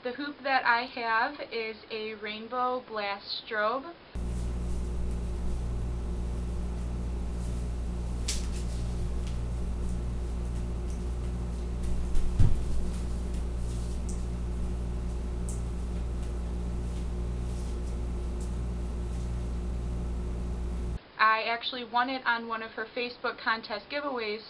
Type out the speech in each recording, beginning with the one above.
The hoop that I have is a Rainbow Blast Strobe. I actually won it on one of her Facebook contest giveaways.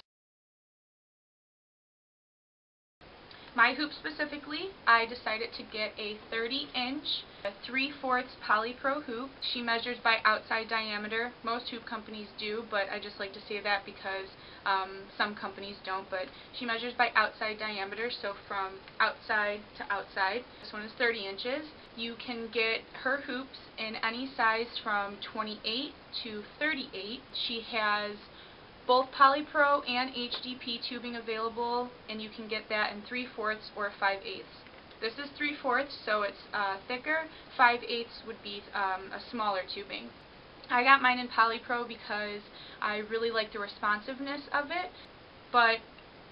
My hoop specifically, I decided to get a 30-inch, 3/4 polypro hoop. She measures by outside diameter. Most hoop companies do, but I just like to say that because some companies don't. But she measures by outside diameter, so from outside to outside. This one is 30 inches. You can get her hoops in any size from 28 to 38. She has both polypro and HDP tubing available, and you can get that in 3/4 or 5/8. This is 3/4, so it's thicker. 5/8 would be a smaller tubing. I got mine in polypro because I really like the responsiveness of it, but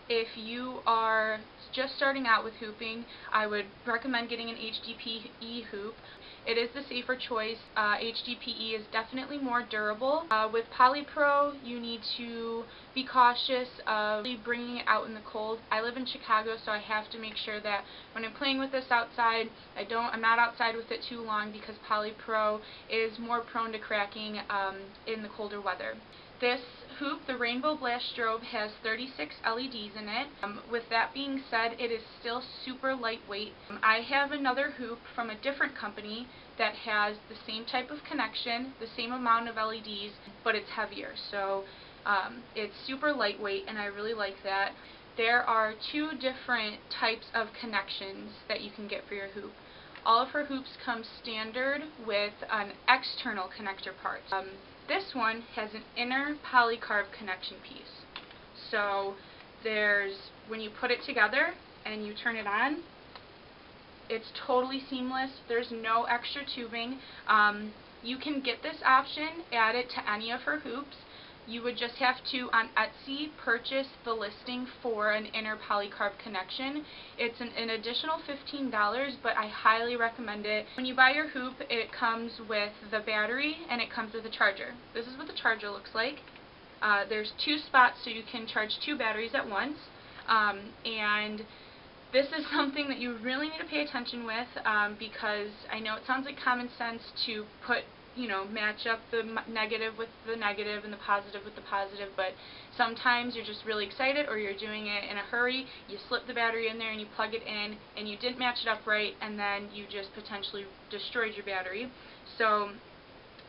if you are just starting out with hooping, I would recommend getting an HDPE hoop. It is the safer choice. HDPE is definitely more durable. With polypro, you need to be cautious of bringing it out in the cold. I live in Chicago, so I have to make sure that when I'm playing with this outside, I'm not outside with it too long because polypro is more prone to cracking in the colder weather. This hoop, the Rainbow Blast Strobe, has 36 LEDs in it. With that being said, it is still super lightweight. I have another hoop from a different company that has the same type of connection, the same amount of LEDs, but it's heavier. So it's super lightweight, and I really like that. There are two different types of connections that you can get for your hoop. All of her hoops come standard with an external connector part. This one has an inner polycarb connection piece. So when you put it together and you turn it on, it's totally seamless. There's no extra tubing. You can get this option, add it to any of her hoops. You would just have to, on Etsy, purchase the listing for an inner polycarb connection. It's an additional $15, but I highly recommend it. When you buy your hoop, it comes with the battery and it comes with a charger. This is what the charger looks like. There's two spots, so you can charge two batteries at once. And this is something that you really need to pay attention with because I know it sounds like common sense to match up the negative with the negative and the positive with the positive, but sometimes you're just really excited or you're doing it in a hurry, you slip the battery in there and you plug it in and you didn't match it up right, and then you just potentially destroyed your battery. So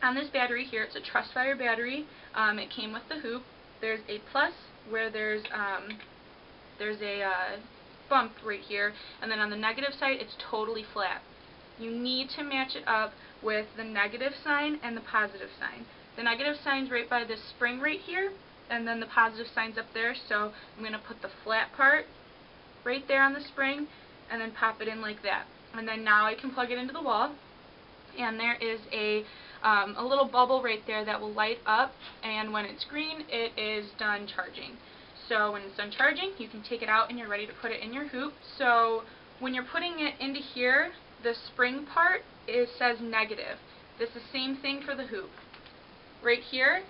on this battery here, it's a Trustfire battery. It came with the hoop. There's a plus where there's a bump right here, and then on the negative side it's totally flat. You need to match it up with the negative sign and the positive sign. The negative sign's right by this spring right here, and then the positive sign's up there, so I'm going to put the flat part right there on the spring and then pop it in like that. And then now I can plug it into the wall, and there is a little bubble right there that will light up, and when it's green, it is done charging. So when it's done charging, you can take it out and you're ready to put it in your hoop. So when you're putting it into here, the spring part says negative. This is the same thing for the hoop. Right here,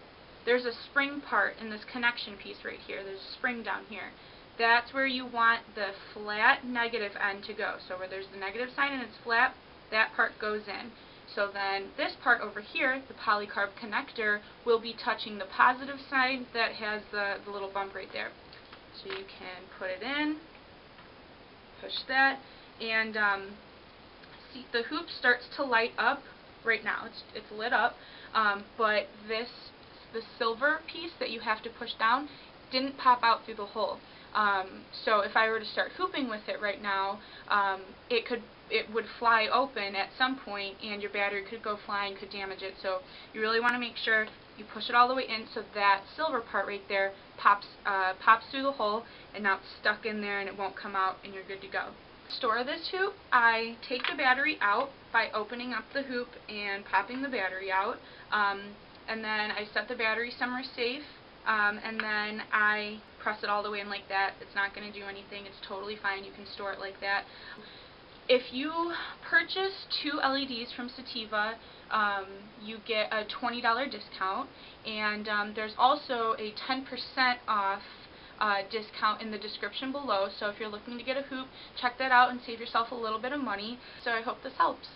there's a spring part in this connection piece right here. There's a spring down here. That's where you want the flat negative end to go. So where there's the negative sign and it's flat, that part goes in. So then this part over here, the polycarb connector, will be touching the positive side that has the little bump right there. So you can put it in, push that, and see, the hoop starts to light up right now. It's lit up, but the silver piece that you have to push down didn't pop out through the hole. So if I were to start hooping with it right now, it would fly open at some point, and your battery could go flying, could damage it. So you really want to make sure you push it all the way in so that silver part right there pops through the hole, and now it's stuck in there and it won't come out, and you're good to go. To store this hoop, I take the battery out by opening up the hoop and popping the battery out, and then I set the battery somewhere safe, and then I press it all the way in like that. It's not going to do anything. It's totally fine. You can store it like that. If you purchase 2 LEDs from Citiva, you get a $20 discount, and there's also a 10% off discount in the description below. So if you're looking to get a hoop, check that out and save yourself a little bit of money. So I hope this helps.